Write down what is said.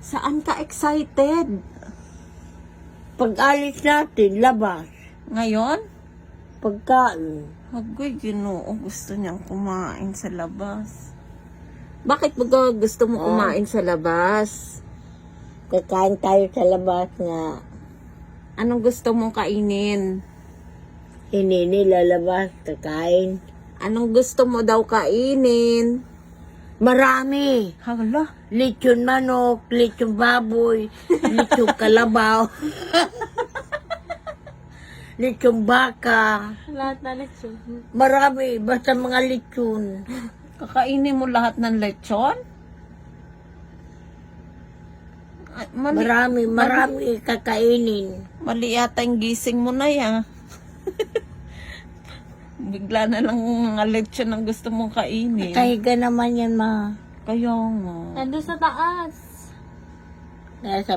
Saan ka excited? Pag alis natin, labas. Ngayon? Pagkain. Agoy, Ginoo, gusto niyang kumain sa labas. Bakit baga gusto mo kumain sa labas? Kakain tayo sa labas nga. Anong gusto mong kainin? Hinini, lalabas, kakain. Anong gusto mo daw kainin? Marami. Hala, Lechon manok, lechon baboy, lechon kalabaw. Lechon baka. lahat na lechon. Marami, basta mga lechon. Kakainin mo lahat ng lechon? Ay, Marami kakainin. mali yata yung gising mo na ya. Bigla na lang mga lechon ang gusto mong kainin. Kahiga naman yan, ma. Kaya nga. Nandun sa taas. Nasa